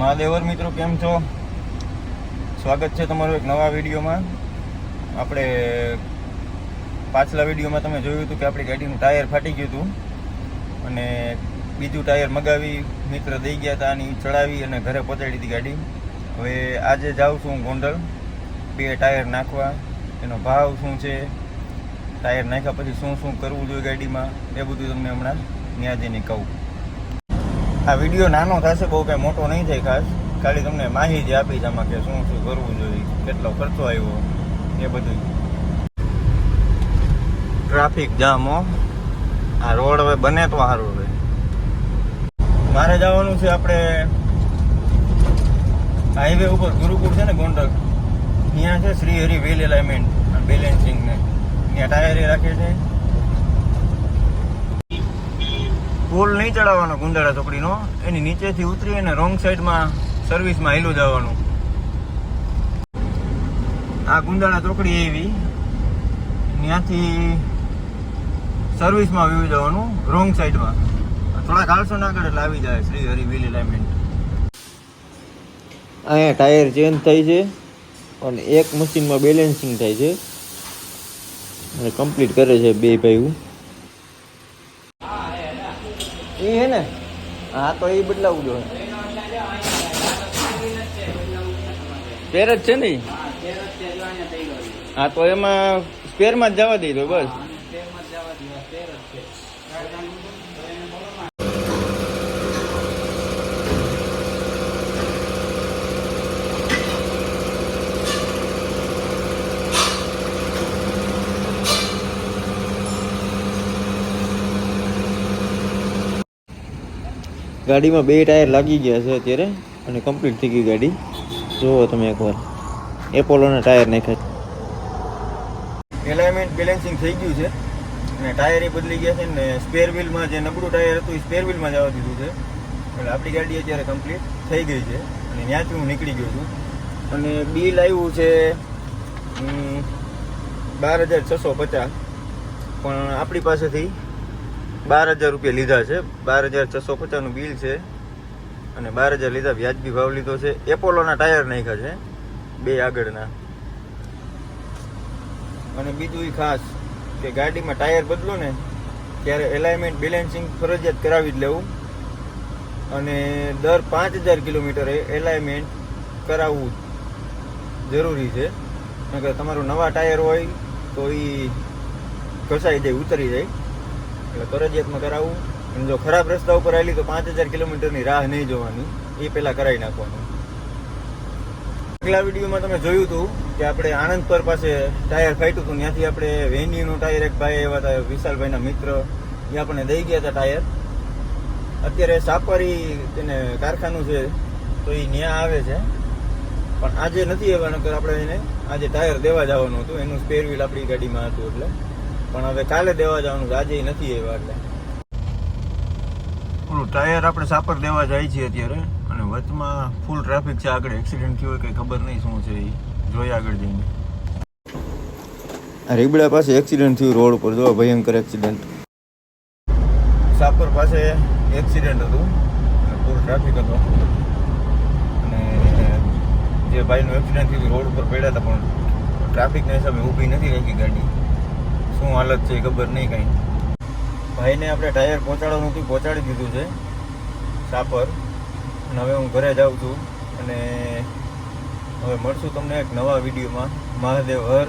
મહાદેવર મિત્રો કેમ છો? સ્વાગત છે તમારું એક નવા વિડીયોમાં. આપણે પાછલા વિડીયોમાં તમે જોયું હતું કે આપણી ગાડીનું ટાયર ફાટી ગયું હતું અને બીજું ટાયર મગાવી મિત્ર દઈ ગયા હતા અને ચડાવી અને ઘરે પહોંચાડી હતી ગાડી. હવે આજે જાઉં છું હું ગોંડલ 2 ટાયર નાખવા. એનો ભાવ શું છે, ટાયર નાખ્યા પછી શું શું કરવું જોઈએ ગાડીમાં, એ બધું તમને હમણાં ત્યાં જઈને કહું. આ વિડીયો નાનો થશે, બહુ કાંઈ મોટો નહીં થાય. ખાસ ખાલી તમને માહિતી આપીશ આમાં કે શું શું કરવું જોઈએ, કેટલો ખર્ચો આવ્યો, એ બધું. ટ્રાફિક જામ હો. આ રોડ હવે બને તો સારું. હવે મારે જવાનું છે આપણે હાઈવે ઉપર ગુરુકુળ છે ને ગોંડલ, ત્યાં છે Shri Hari wheel alignment balancing ને ત્યાં ટાયર રાખે છે. પુલ નહીં ચડાવવાનો ગુંદાળા ચોકડીનો, એની નીચેથી ઉતરી અને રોંગ સાઈડમાં સર્વિસમાં હેલું જવાનું. આ ગુંદાળા ચોકડી એવી, ત્યાંથી સર્વિસમાં આવી જવાનું રોંગ સાઈડમાં. થોડાક હાલશો ના આગળ એટલે આવી જાય શ્રી હરિ વ્હીલ એલાઇનમેન્ટ. અહીંયા ટાયર ચેન્જ થાય છે અને એક મશીનમાં બેલેન્સિંગ થાય છે અને કમ્પ્લીટ કરે છે બે ભાઈ. એ હે ને, હા તો એ બદલાવું જોઈએ. સ્પેર જ છે ને? હા તો એમાં સ્પેરમાં જ જવા દઈ દો બસ. ગાડીમાં 2 ટાયર લાગી ગયા છે અત્યારે અને કમ્પ્લીટ થઈ ગઈ ગાડી. જુઓ તમે એકવાર, એપોલોના ટાયર નાખ્યા. એલાઇનમેન્ટ બેલેન્સિંગ થઈ ગયું છે અને ટાયર એ બદલી ગયા છે ને સ્પેર વ્હીલમાં જે નબળું ટાયર હતું એ સ્પેર વ્હીલમાં જવા દીધું છે. એટલે આપણી ગાડી અત્યારે કમ્પ્લીટ થઈ ગઈ છે અને ત્યાંથી હું નીકળી ગયો છું. અને બિલ આવ્યું છે 12,650, પણ આપણી પાસેથી 12,000 રૂપિયા લીધા છે. 12,650નું બિલ છે અને 12,000 લીધા, વ્યાજબી ભાવ લીધો છે. એપોલોના ટાયર નાખ્યા છે 2 આગળના. અને બીજું એ ખાસ કે ગાડીમાં ટાયર બદલો ને ત્યારે એલાઇનમેન્ટ બેલેન્સિંગ ફરજિયાત કરાવી જ લેવું અને દર 5,000 કિલોમીટરે એલાઇનમેન્ટ કરાવવું જરૂરી છે. કારણ કે તમારું નવા ટાયર હોય તો એ ઘસાઈ જાય, ઉતરી જાય, એટલે ફરજિયાતમાં કરાવવું. અને જો ખરાબ રસ્તા ઉપર આવેલી તો 5,000 કિલોમીટરની રાહ નહીં જોવાની, એ પહેલાં કરાવી નાખવાનું. આગલા વિડીયોમાં તમે જોયું હતું કે આપણે આણંદ પર પાસે ટાયર ફાટ્યું હતું, ત્યાંથી આપણે વેન્યુનું ટાયર એક ભાઈ એવા હતા વિશાલભાઈના મિત્ર, એ આપણને દઈ ગયા હતા ટાયર. અત્યારે સાપરી તેને કારખાનું છે તો એ ત્યાં આવે છે, પણ આજે નથી આવવાનું. આપણે એને આજે ટાયર દેવા જવાનું હતું, એનું સ્પેર વ્હીલ આપણી ગાડીમાં હતું એટલે. પણ હવે કાલે દેવા જવાનું છે, આજે નથી આવ્યા. એટલે પૂરું ટાયર આપણે સાપર દેવા જાય છીએ અત્યારે અને વચમાં ફૂલ ટ્રાફિક છે. આગળ એક્સિડન્ટ થયો હોય કંઈ ખબર નહીં શું છે, એ જોઈએ આગળ જઈને. આ રીબડા પાસે એક્સિડન્ટ થયું રોડ ઉપર, જો ભયંકર એક્સિડન્ટ. સાપર પાસે એક્સિડન્ટ હતું, ફૂલ ટ્રાફિક હતો અને જે ભાઈનું એક્સિડન્ટ થયું રોડ ઉપર પડ્યા હતા, પણ ટ્રાફિકના હિસાબે ઊભી નથી રાખી ગાડી. શું હાલત છે એ ખબર નહીં કાંઈ. ભાઈને આપણે ટાયર પહોંચાડવાનું હતું, પહોંચાડી દીધું છે સાપર. અને હવે હું ઘરે જાઉં છું અને હવે મળશું તમને એક નવા વિડીયોમાં. મહાદેવ હર.